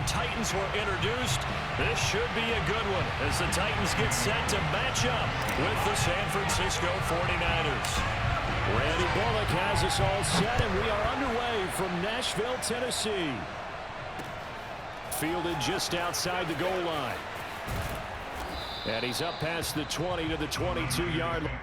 Titans were introduced. This should be a good one as the Titans get set to match up with the San Francisco 49ers. Randy Bullock has us all set, and we are underway from Nashville, Tennessee. Fielded just outside the goal line. And he's up past the 20 to the 22-yard line.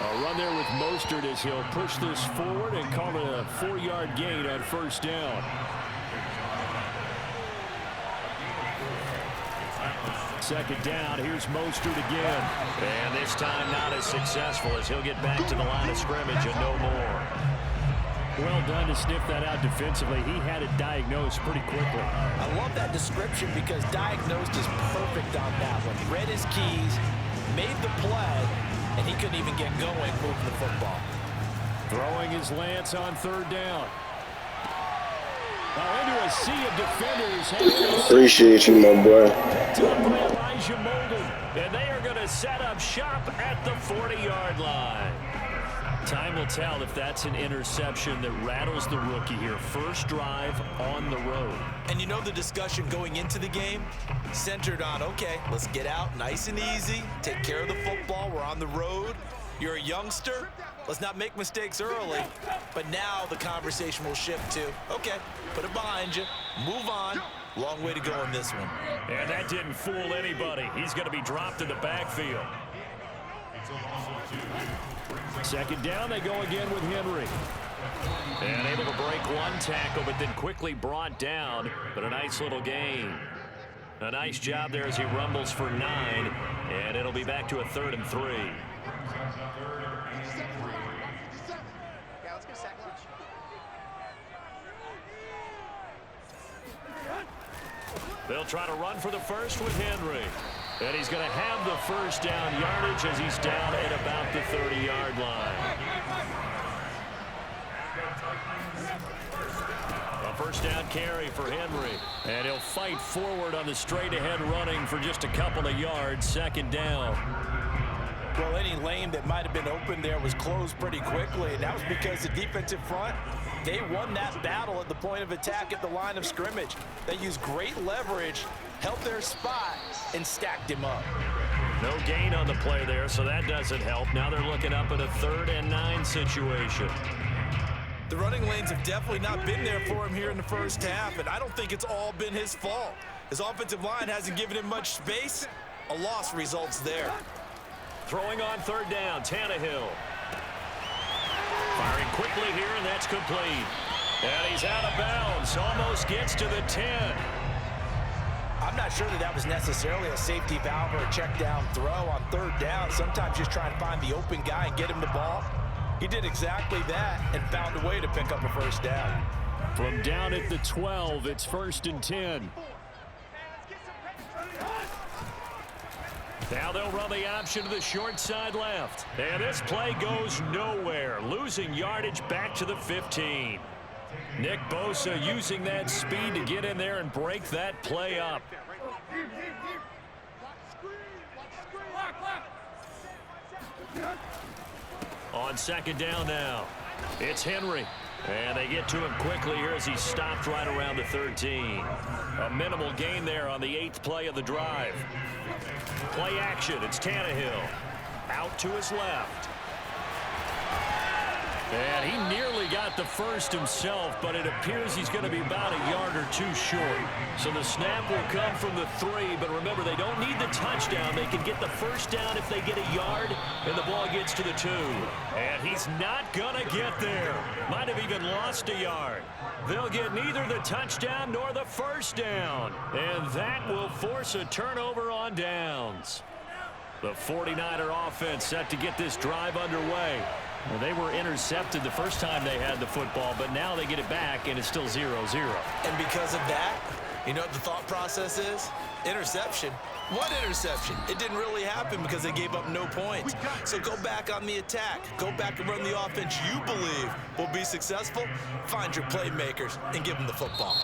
A run there with Mostert as he'll push this forward and call it a 4-yard gain on first down. Second down, here's Mostert again. And this time not as successful as he'll get back to the line of scrimmage and no more. Well done to sniff that out defensively. He had it diagnosed pretty quickly. I love that description because diagnosed is perfect on that one. Read his keys, made the play, and he couldn't even get going moving the football. Throwing his Lance on third down. Now into a sea of defenders. Appreciate you, my boy. Top by Elijah Molden. And they are going to set up shop at the 40-yard line. Time will tell if that's an interception that rattles the rookie here. First drive on the road. And you know the discussion going into the game? Centered on, okay, let's get out nice and easy, take care of the football, we're on the road. You're a youngster, let's not make mistakes early. But now the conversation will shift to, okay, put it behind you, move on. Long way to go in this one. And that didn't fool anybody. He's going to be dropped in the backfield. Second down, they go again with Henry. And able to break one tackle, but then quickly brought down. But a nice little gain. A nice job there as he rumbles for 9. And it'll be back to a 3rd and 3. They'll try to run for the first with Henry. And he's going to have the first down yardage as he's down at about the 30-yard line. A first down carry for Henry. And he'll fight forward on the straight-ahead running for just a couple of yards. Second down. Well, any lane that might have been open there was closed pretty quickly, and that was because the defensive front, they won that battle at the point of attack at the line of scrimmage. They used great leverage, held their spot, and stacked him up. No gain on the play there, so that doesn't help. Now they're looking up at a 3rd and 9 situation. The running lanes have definitely not been there for him here in the first half, and I don't think it's all been his fault. His offensive line hasn't given him much space. A loss results there. Throwing on 3rd down, Tannehill. Firing quickly here, and that's complete. And he's out of bounds, almost gets to the 10. I'm not sure that was necessarily a safety valve or a check down throw on 3rd down. Sometimes just try and find the open guy and get him the ball. He did exactly that and found a way to pick up a first down. From down at the 12, it's 1st and 10. Now they'll run the option to the short side left. And this play goes nowhere. Losing yardage back to the 15. Nick Bosa using that speed to get in there and break that play up. On second down now, it's Henry. And they get to him quickly here as he stopped right around the 13. A minimal gain there on the 8th play of the drive. Play action, it's Tannehill. Out to his left. And he nearly got the first himself, but it appears he's going to be about a yard or two short. So the snap will come from the 3, but remember, they don't need the touchdown. They can get the first down if they get a yard, and the ball gets to the 2. And he's not going to get there. Might have even lost a yard. They'll get neither the touchdown nor the first down, and that will force a turnover on downs. The 49er offense set to get this drive underway. Well, they were intercepted the first time they had the football, but now they get it back, and it's still 0-0. And because of that, you know what the thought process is? Interception. What interception? It didn't really happen because they gave up no points. So go back on the attack. Go back and run the offense you believe will be successful. Find your playmakers and give them the football.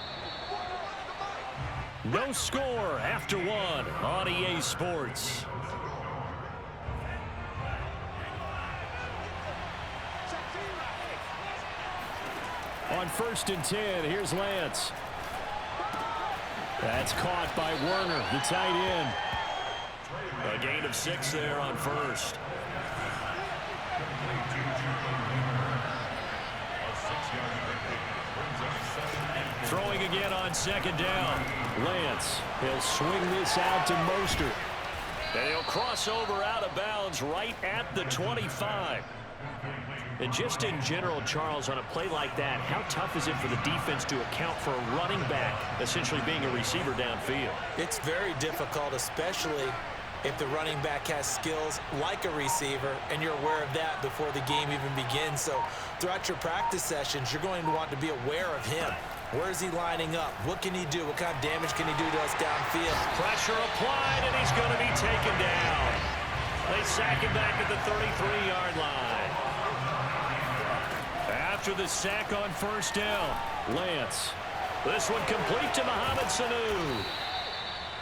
No score after 1 on EA Sports. On 1st and 10, here's Lance. That's caught by Werner, the tight end. A gain of 6 there on 1st. Throwing again on 2nd down. Lance, he'll swing this out to Mostert. And he'll cross over out of bounds right at the 25. And just in general, Charles, on a play like that, how tough is it for the defense to account for a running back essentially being a receiver downfield? It's very difficult, especially if the running back has skills like a receiver, and you're aware of that before the game even begins. So throughout your practice sessions, you're going to want to be aware of him. Where is he lining up? What can he do? What kind of damage can he do to us downfield? Pressure applied, and he's going to be taken down. They sack him back at the 33-yard line. After the sack on 1st down, Lance. This one complete to Mohamed Sanu.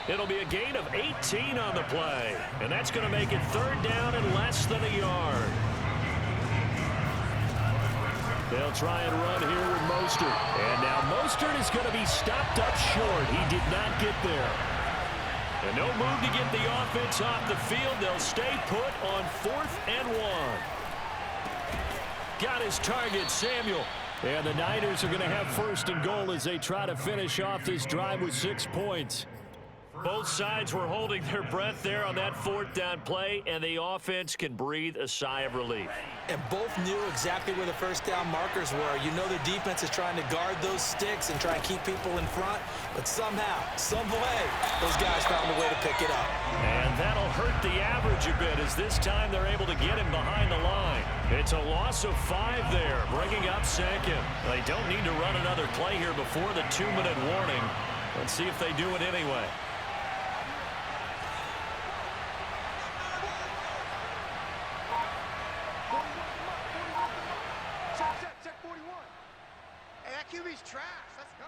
It'll be a gain of 18 on the play, and that's going to make it 3rd down and less than a yard. They'll try and run here with Mostert. And now Mostert is going to be stopped up short. He did not get there. And no move to get the offense off the field. They'll stay put on 4th and 1. Got his target, Samuel. And the Niners are going to have 1st and goal as they try to finish off this drive with 6 points. Both sides were holding their breath there on that 4th down play, and the offense can breathe a sigh of relief. And both knew exactly where the 1st down markers were. You know the defense is trying to guard those sticks and try and keep people in front, but somehow, some way, those guys found a way to pick it up. And that'll hurt the average a bit as this time they're able to get him behind the line. It's a loss of 5 there, bringing up 2nd. They don't need to run another play here before the 2-minute warning. Let's see if they do it anyway. QB's trash. Let's go.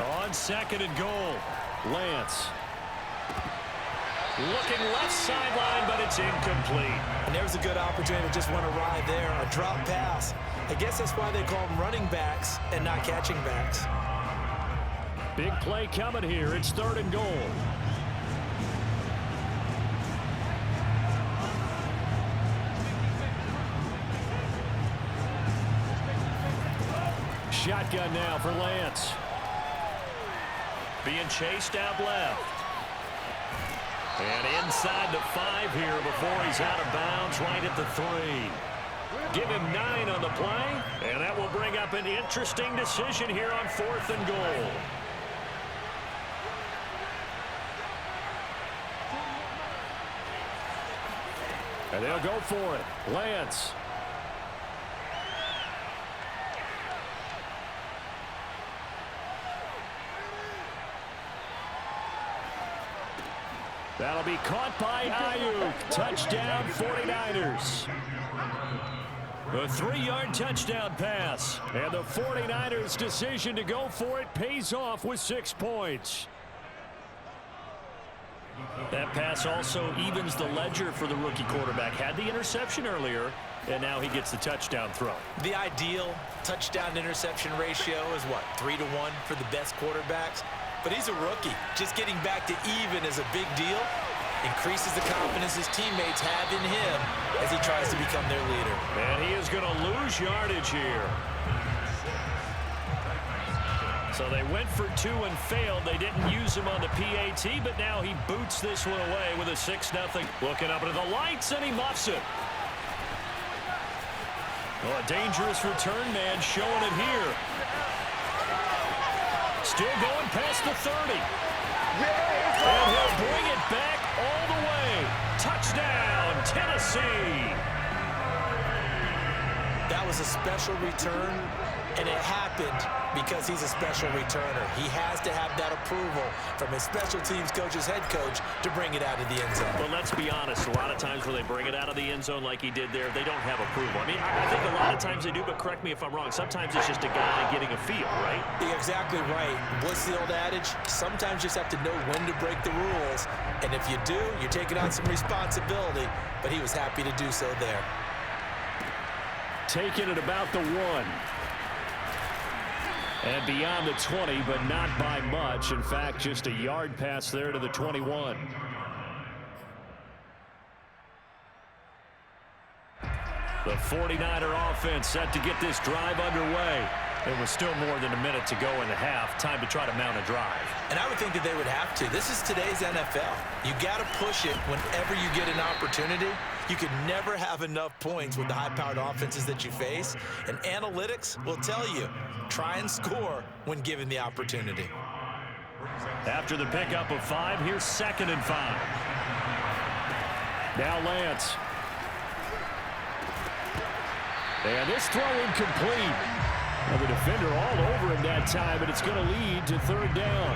On 2nd and goal, Lance. Looking left sideline, but it's incomplete. And there was a good opportunity to just want to ride there, a drop pass. I guess that's why they call them running backs and not catching backs. Big play coming here. It's 3rd and goal. Shotgun now for Lance. Being chased out left. And inside the 5 here before he's out of bounds right at the 3. Give him 9 on the play, and that will bring up an interesting decision here on 4th and goal. And they'll go for it. Lance. That'll be caught by Ayuk. Touchdown 49ers. A 3-yard touchdown pass. And the 49ers' decision to go for it pays off with 6 points. That pass also evens the ledger for the rookie quarterback. Had the interception earlier, and now he gets the touchdown throw. The ideal touchdown-interception ratio is what, 3 to 1 for the best quarterbacks? But he's a rookie. Just getting back to even is a big deal. Increases the confidence his teammates have in him as he tries to become their leader. And he is going to lose yardage here. So they went for 2 and failed. They didn't use him on the PAT, but now he boots this one away with a 6-0. Looking up into the lights, and he muffs it. Well, a dangerous return man showing it here. Still going past the 30. And he'll bring it back all the way. Touchdown, Tennessee. That was a special return, and it happened because he's a special returner. He has to have that approval from his special teams coach's head coach to bring it out of the end zone. Well, let's be honest. A lot of times when they bring it out of the end zone like he did there, they don't have approval. I mean, I think a lot of times they do, but correct me if I'm wrong. Sometimes it's just a guy getting a feel, right? You're exactly right. What's the old adage? Sometimes you just have to know when to break the rules, and if you do, you're taking on some responsibility, but he was happy to do so there. Taking it about the 1. And beyond the 20, but not by much. In fact, just a yard pass there to the 21. The 49er offense set to get this drive underway. There was still more than a minute to go in the half. Time to try to mount a drive. And I would think that they would have to. This is today's NFL. You got to push it whenever you get an opportunity. You can never have enough points with the high-powered offenses that you face. And analytics will tell you, try and score when given the opportunity. After the pickup of 5, here's 2nd and 5. Now Lance. And this throw incomplete. Well, the defender all over him that time, but it's going to lead to 3rd down.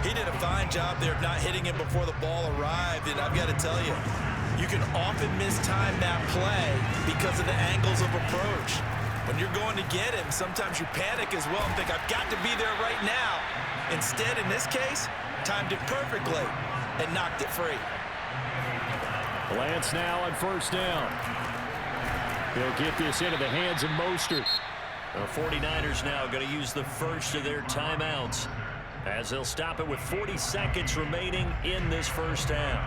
He did a fine job there of not hitting him before the ball arrived, and I've got to tell you, you can often mistime that play because of the angles of approach. When you're going to get him, sometimes you panic as well and think, I've got to be there right now. Instead, in this case, timed it perfectly and knocked it free. Lance now on 1st down. He'll get this into the hands of Mostert. The 49ers now going to use the first of their timeouts as they'll stop it with 40 seconds remaining in this first half.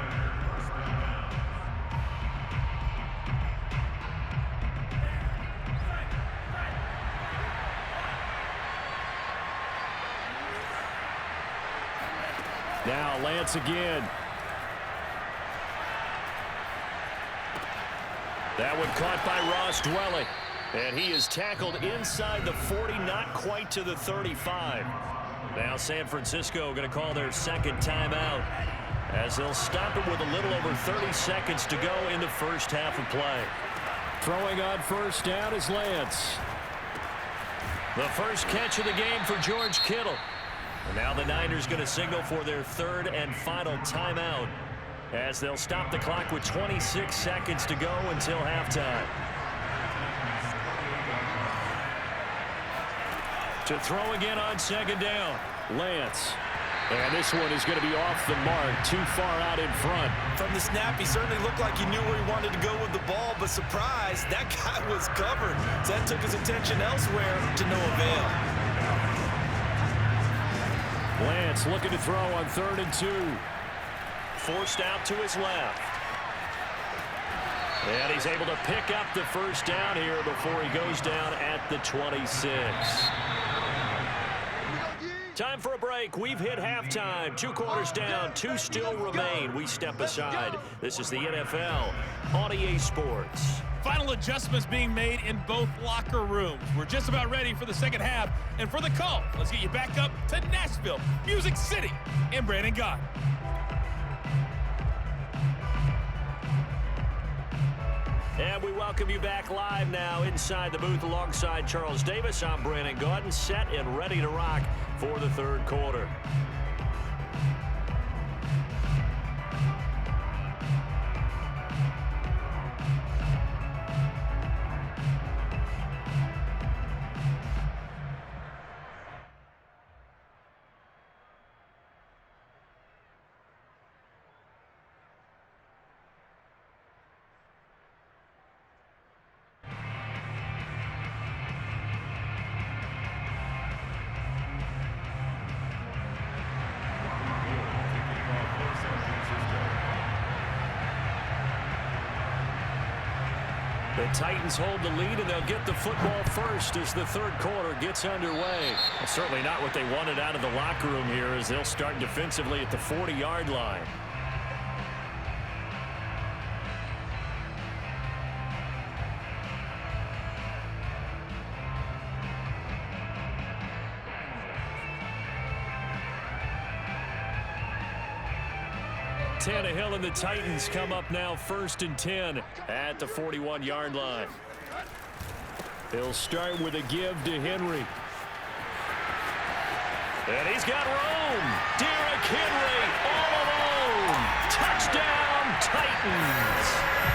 Now Lance again. That one caught by Ross Dwelly. And he is tackled inside the 40, not quite to the 35. Now San Francisco going to call their 2nd timeout as they'll stop it with a little over 30 seconds to go in the first half of play. Throwing on 1st down is Lance. The first catch of the game for George Kittle. And now the Niners going to signal for their 3rd and final timeout as they'll stop the clock with 26 seconds to go until halftime. To throw again on 2nd down, Lance. And this one is going to be off the mark, too far out in front. From the snap, he certainly looked like he knew where he wanted to go with the ball, but surprise, that guy was covered. So that took his attention elsewhere to no avail. Lance looking to throw on 3rd and 2. Forced out to his left. And he's able to pick up the first down here before he goes down at the 26. Time for a break. We've hit halftime. 2 quarters down. 2 still remain. We step aside. This is the NFL on EA Sports. Final adjustments being made in both locker rooms. We're just about ready for the second half. And for the call, let's get you back up to Nashville, Music City, and Brandon Gott. And we welcome you back live now inside the booth alongside Charles Davis. I'm Brandon Gaudin, set and ready to rock for the 3rd quarter. The Titans hold the lead, and they'll get the football first as the third quarter gets underway. Well, certainly not what they wanted out of the locker room here, as they'll start defensively at the 40-yard line. Tannehill and the Titans come up now 1st and 10 at the 41-yard line. They'll start with a give to Henry. And he's got room. Derrick Henry all alone. Touchdown, Titans.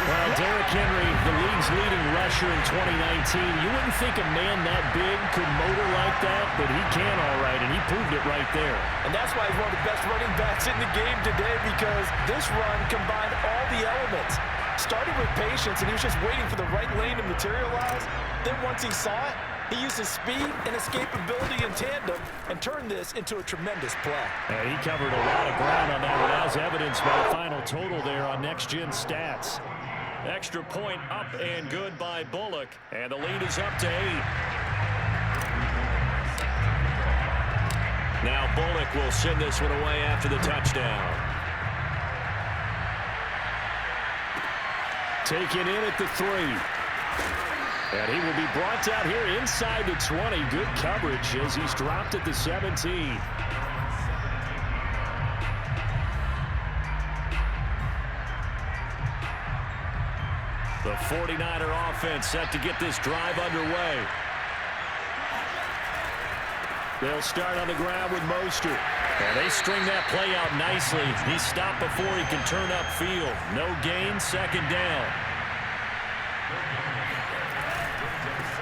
Well, Derrick Henry, the league's leading rusher in 2019. You wouldn't think a man that big could motor like that, but he can all right, and he proved it right there. And that's why he's one of the best running backs in the game today, because this run combined all the elements. Started with patience, and he was just waiting for the right lane to materialize. Then once he saw it, he used his speed and escapability in tandem and turned this into a tremendous play. And he covered a lot of ground on that one, as evidenced by the final total there on Next Gen Stats. Extra point up and good by Bullock, and the lead is up to 8. Now Bullock will send this one away after the touchdown. Taken in at the 3. And he will be brought down here inside the 20. Good coverage as he's dropped at the 17. The 49er offense set to get this drive underway. They'll start on the ground with Mostert. And they string that play out nicely. He stopped before he can turn upfield. No gain, 2nd down.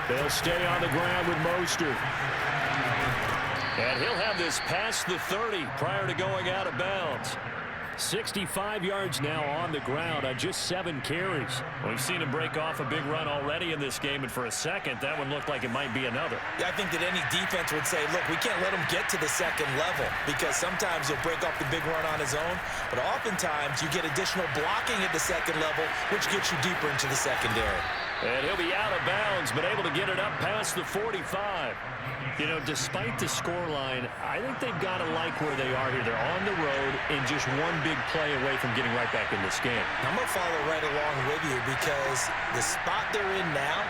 They'll stay on the ground with Mostert. And he'll have this past the 30 prior to going out of bounds. 65 yards now on the ground on just 7 carries. We've seen him break off a big run already in this game, and for a second, that one looked like it might be another. Yeah, I think that any defense would say, look, we can't let him get to the 2nd level, because sometimes he'll break off the big run on his own, but oftentimes you get additional blocking at the 2nd level, which gets you deeper into the secondary. And he'll be out of bounds, but able to get it up past the 45. You know, despite the scoreline, I think they've got to like where they are here. They're on the road and just one big play away from getting right back in this game. I'm going to follow right along with you, because the spot they're in now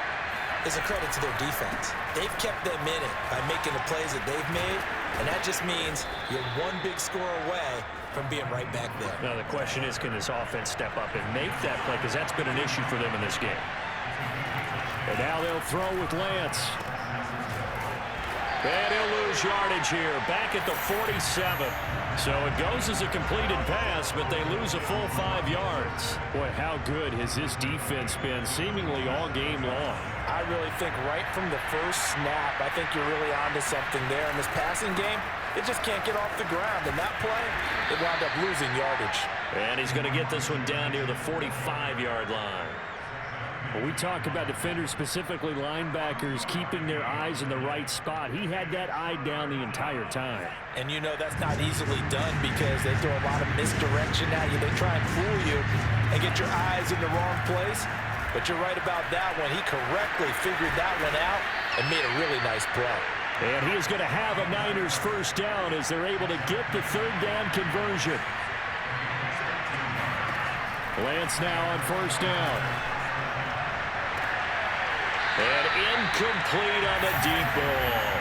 is a credit to their defense. They've kept them in it by making the plays that they've made, and that just means you're one big score away from being right back there. Now, the question is, can this offense step up and make that play? Because that's been an issue for them in this game. And now they'll throw with Lance. And he'll lose yardage here, back at the 47. So it goes as a completed pass, but they lose a full 5 yards. Boy, how good has this defense been seemingly all game long? I really think right from the first snap, I think you're really onto something there. In this passing game, it just can't get off the ground. And that play, it wound up losing yardage. And he's going to get this one down near the 45-yard line. When we talk about defenders, specifically linebackers, keeping their eyes in the right spot, he had that eye down the entire time. And you know that's not easily done, because they throw a lot of misdirection at you. They try and fool you and get your eyes in the wrong place. But you're right about that one. He correctly figured that one out and made a really nice play. And he is going to have a Niners first down as they're able to get the 3rd down conversion. Lance now on 1st down. And incomplete on the deep ball.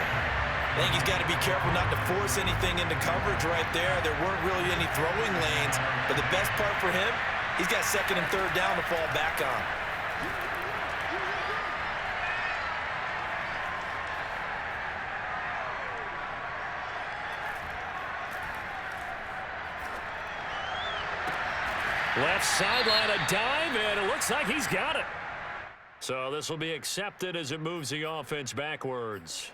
I think he's got to be careful not to force anything into coverage right there. There weren't really any throwing lanes, but the best part for him, he's got 2nd and 3rd down to fall back on. Left sideline, a dive, and it looks like he's got it. So this will be accepted as it moves the offense backwards.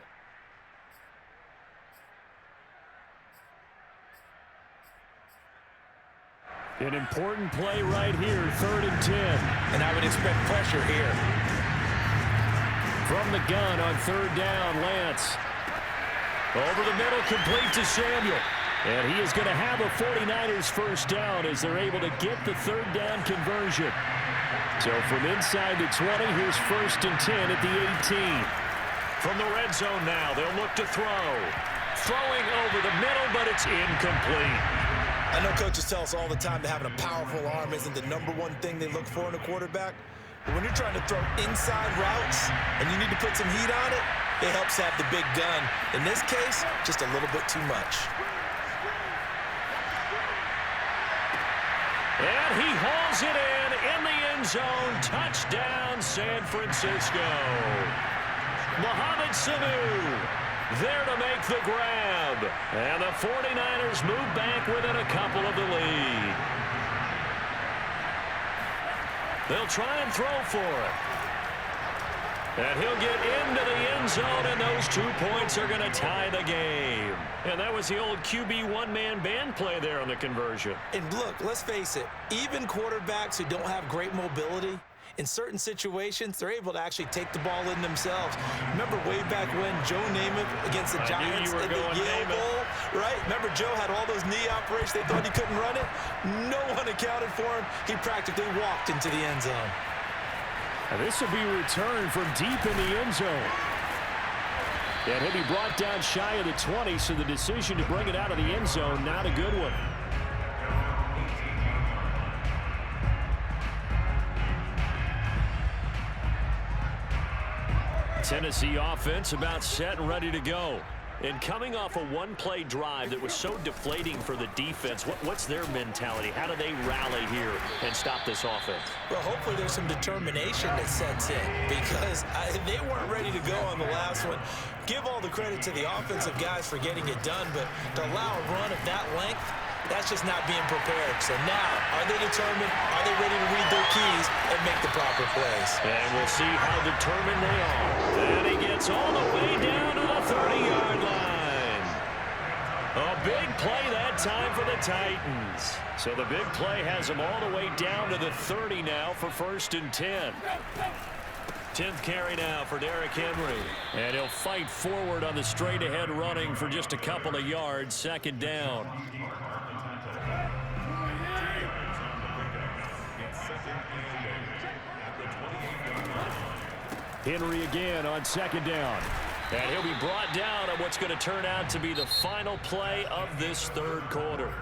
An important play right here, 3rd and 10. And I would expect pressure here. From the gun on 3rd down, Lance. Over the middle, complete to Samuel. And he is going to have a 49ers first down as they're able to get the 3rd down conversion. So from inside the 20, here's 1st and 10 at the 18. From the red zone now, they'll look to throw. Throwing over the middle, but it's incomplete. I know coaches tell us all the time that having a powerful arm isn't the #1 thing they look for in a quarterback. But when you're trying to throw inside routes and you need to put some heat on it, it helps have the big gun. In this case, just a little bit too much. And he hauls it in the end zone. Touchdown, San Francisco. Mohamed Sanu there to make the grab. And the 49ers move back within a couple of the lead. They'll try and throw for it. And he'll get into the end zone, and those 2 points are going to tie the game. And that was the old QB one-man band play there on the conversion. And look, let's face it, even quarterbacks who don't have great mobility, in certain situations, they're able to actually take the ball in themselves. Remember way back when Joe Namath against the Giants in the Yale Bowl, right? Remember Joe had all those knee operations. They thought he couldn't run it. No one accounted for him. He practically walked into the end zone. And this will be returned from deep in the end zone. And he'll be brought down shy of the 20, so the decision to bring it out of the end zone, not a good one. Tennessee offense about set and ready to go. And coming off a one-play drive that was so deflating for the defense, what's their mentality? How do they rally here and stop this offense? Well, hopefully there's some determination that sets in because they weren't ready to go on the last one. Give all the credit to the offensive guys for getting it done, but to allow a run of that length, that's just not being prepared. So now, are they determined? Are they ready to read their keys and make the proper plays? And we'll see how determined they are. And he gets all the way down to the 30-yard line. A big play that time for the Titans. So the big play has them all the way down to the 30 now for 1st and 10. 10th carry now for Derrick Henry. And he'll fight forward on the straight-ahead running for just a couple of yards. 2nd down. Henry again on 2nd down. And he'll be brought down on what's going to turn out to be the final play of this 3rd quarter.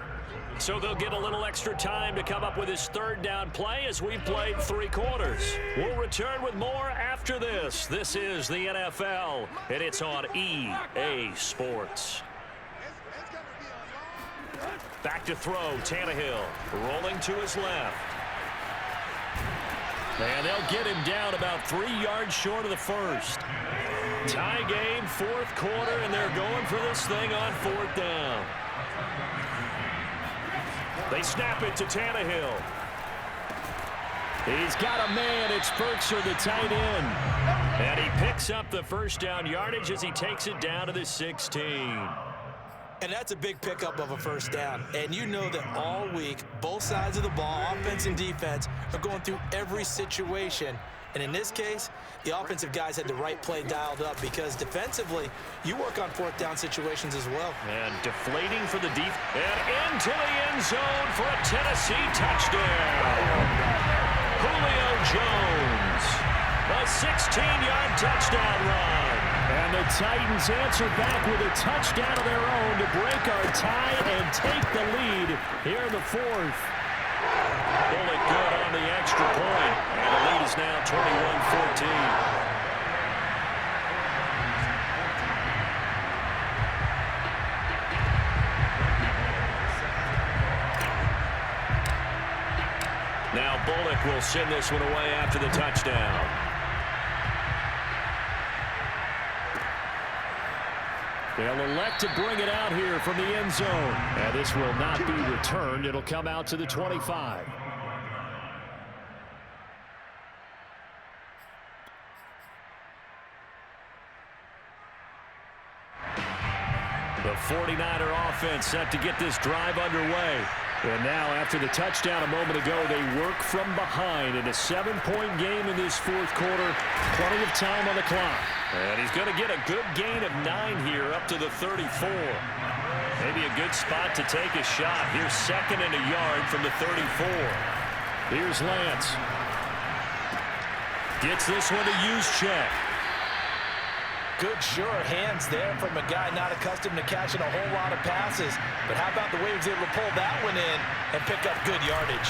So they'll get a little extra time to come up with his 3rd down play as we played 3 quarters. We'll return with more after this. This is the NFL, and it's on EA Sports. Back to throw, Tannehill rolling to his left. And they'll get him down about 3 yards short of the 1st. Tie game, 4th quarter, and they're going for this thing on 4th down. They snap it to Tannehill. He's got a man. It's Firkser, the tight end. And he picks up the 1st down yardage as he takes it down to the 16. And that's a big pickup of a 1st down. And you know that all week, both sides of the ball, offense and defense, are going through every situation. And in this case, the offensive guys had the right play dialed up because defensively, you work on 4th down situations as well. And deflating for the deep. And into the end zone for a Tennessee touchdown. Julio Jones. A 16-yard touchdown run. And the Titans answer back with a touchdown of their own to break our tie and take the lead here in the 4th. Bullet good on the extra point. And the lead is now 21-14. Now Bullock will send this one away after the touchdown. They'll elect to bring it out here from the end zone. And this will not be returned. It'll come out to the 25. The 49er offense set to get this drive underway. And now, after the touchdown a moment ago, they work from behind in a 7-point game in this 4th quarter. Plenty of time on the clock. And he's going to get a good gain of 9 here up to the 34. Maybe a good spot to take a shot. Here's 2nd and a yard from the 34. Here's Lance. Gets this one to use check. Good, sure hands there from a guy not accustomed to catching a whole lot of passes. But how about the way he was able to pull that one in and pick up good yardage?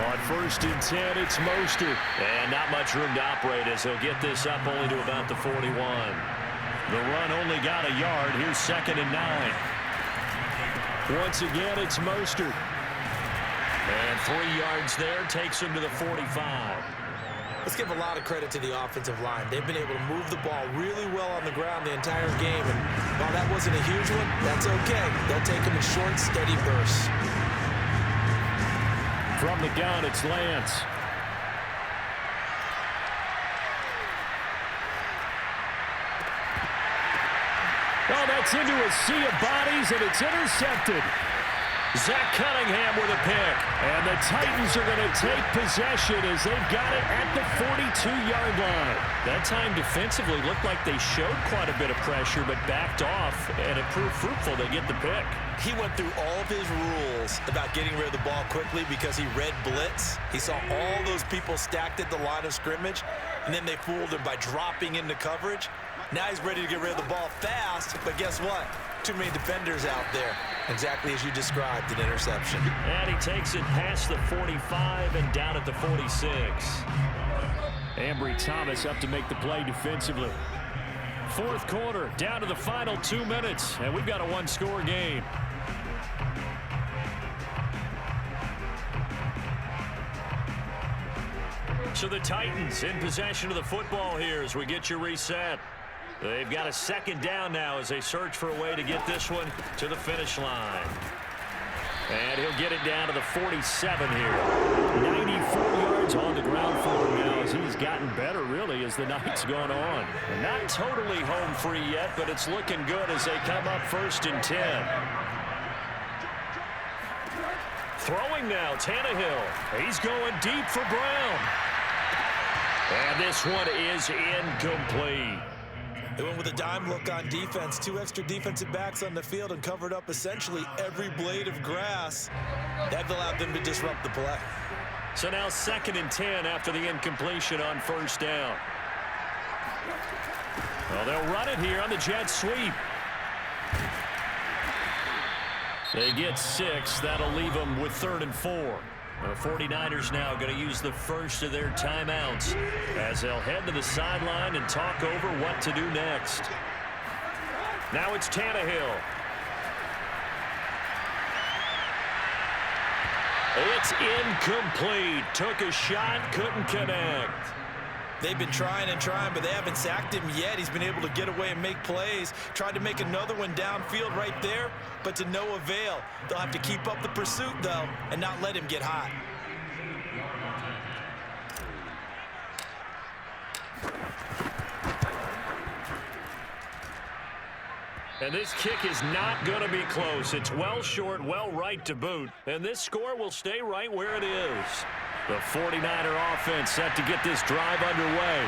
On 1st and 10, it's Mostert. And not much room to operate as he'll get this up only to about the 41. The run only got a yard. Here's 2nd and 9. Once again, it's Mostert. And 3 yards there takes him to the 45. Let's give a lot of credit to the offensive line. They've been able to move the ball really well on the ground the entire game. And while that wasn't a huge one, that's okay. They'll take them in short, steady bursts. From the gun, it's Lance. Oh, that's into a sea of bodies, and it's intercepted. Zach Cunningham with a pick. And the Titans are going to take possession as they've got it at the 42-yard line. That time defensively looked like they showed quite a bit of pressure but backed off, and it proved fruitful. They get the pick. He went through all of his rules about getting rid of the ball quickly because he read blitz. He saw all those people stacked at the line of scrimmage, and then they fooled him by dropping into coverage. Now he's ready to get rid of the ball fast, but guess what? Too many defenders out there. Exactly as you described, an interception. And he takes it past the 45 and down at the 46. Ambry Thomas up to make the play defensively. 4th quarter, down to the final 2 minutes, and we've got a 1-score game. So the Titans in possession of the football here as we get you reset. They've got a 2nd down now as they search for a way to get this one to the finish line. And he'll get it down to the 47 here. 94 yards on the ground for him now as he's gotten better, really, as the night's gone on. And not totally home free yet, but it's looking good as they come up 1st and 10. Throwing now, Tannehill. He's going deep for Brown. And this one is incomplete. They went with a dime look on defense. 2 extra defensive backs on the field and covered up essentially every blade of grass. That allowed them to disrupt the play. So now 2nd and 10 after the incompletion on 1st down. Well, they'll run it here on the jet sweep. They get 6. That'll leave them with 3rd and 4. The 49ers now going to use the first of their timeouts as they'll head to the sideline and talk over what to do next. Now it's Tannehill. It's incomplete. Took a shot, couldn't connect. They've been trying and trying, but they haven't sacked him yet. He's been able to get away and make plays. Tried to make another one downfield right there, but to no avail. They'll have to keep up the pursuit, though, and not let him get hot. And this kick is not going to be close. It's well short, well right to boot. And this score will stay right where it is. The 49er offense set to get this drive underway.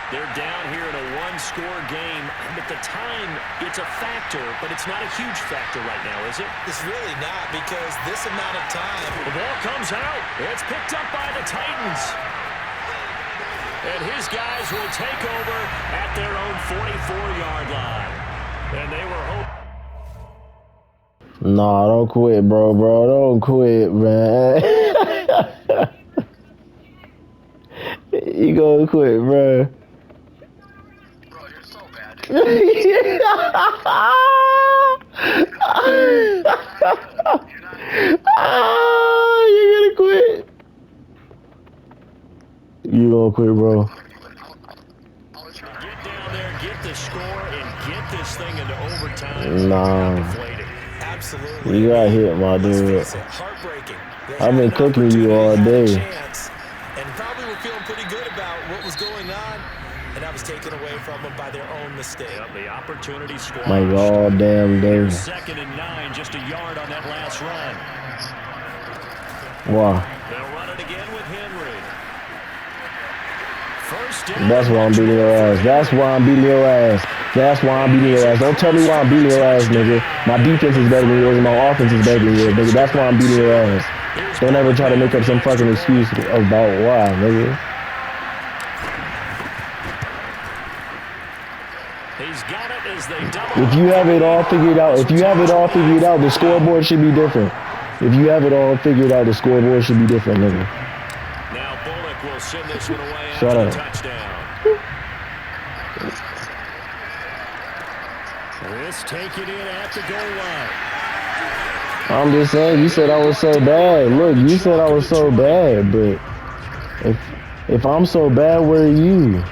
They're down here in a 1-score game. But the time, it's a factor, but it's not a huge factor right now, is it? It's really not, because this amount of time. The ball comes out. It's picked up by the Titans. And his guys will take over at their own 44-yard line. And they were hoping. Nah, don't quit, bro. Don't quit, man. You gonna quit, bro. Bro, you're so bad. You gonna quit. You gonna quit, bro. Get down there, get the score, and get this thing into overtime. Nah. Absolutely. You got hit, my dude. Heartbreaking. I've been cooking you all day. And probably were feeling pretty good about what was going on, and that was taken away from them by their own mistake. Yep, the opportunity squashed. Like all damn day. 2nd and 9, just a yard on that last run. Wow. They'll run it again with Henry. First down. That's why I'm beating your ass. That's why I'm beating your ass. That's why I'm beating your ass. Don't tell me why I'm beating your ass, nigga. My defense is better than yours and my offense is better than yours, nigga. That's why I'm beating your ass. Don't ever try to make up some fucking excuse about why, nigga. He's got it as they double. If you have it all figured out, the scoreboard should be different. If you have it all figured out, the scoreboard should be different, nigga. Now Bullock will send this one away Shut after up. the touchdown. This taken in at the goal line. I'm just saying, you said I was so bad. Look, you said I was so bad, but if I'm so bad, where are you?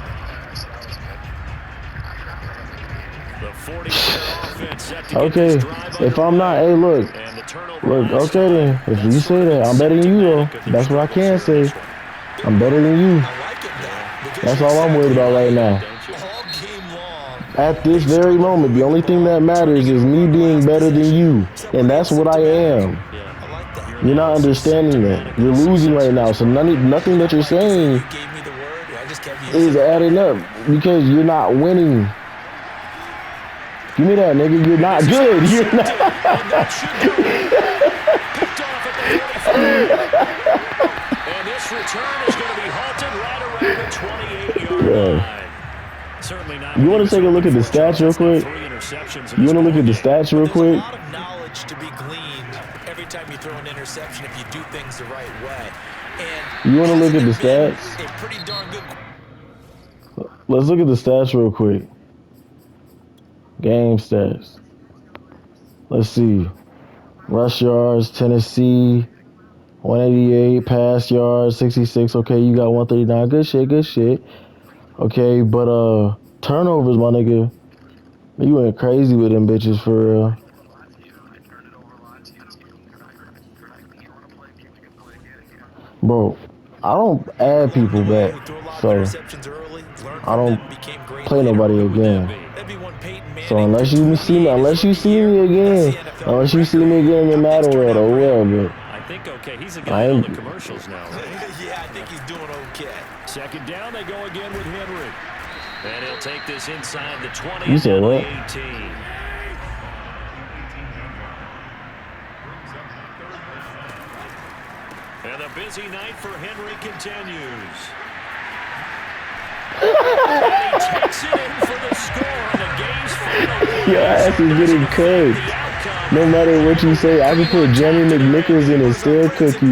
The 40-player offense set to Okay, get this drive if I'm not, hey, look, and the turnover look, last okay then. time. If you say that, I'm better than you, though. That's what I can say. I'm better than you. I like it, though. because That's you're all I'm worried about right now. all game long. At this very moment, the only thing that matters is me being better than you. And that's what I am. I like that. You're not understanding that. You're losing right now. So nothing that you're saying You gave me the word. I just kept using is it. adding up because you're not winning. Give me that, nigga. You're not good. You're not. And that should do it. Picked off at the 45. And this return is going to be halted right around the 28-yard line. Certainly not. You want to take a look at the stats real quick? You want to look at the stats real There's a quick? lot of knowledge to be gleaned every time you throw an interception if you do things the right way. And You want to look at the hasn't it been stats? a pretty darn good. Let's look at the stats real quick. Game stats. Let's see. Rush yards, Tennessee, 188. Pass yards, 66. Okay, you got 139. Good shit, good shit. Okay, but turnovers, my nigga. You went crazy with them bitches for real. Bro, I don't add people back, so I don't play nobody again. So unless you see me again in Madden World, oh well, but I think, okay, he's a I guy on ain't- the commercials now, right? Yeah, I think he's doing okay. Second down, they go again with Henry. And he'll take this inside the 20 You said and what? the 18. And the busy night for Henry continues. And he takes it in for the score on the game's final. your ass is getting cooked. The outcome. No matter what you say, I can put Johnny McNichols in a stale cookie.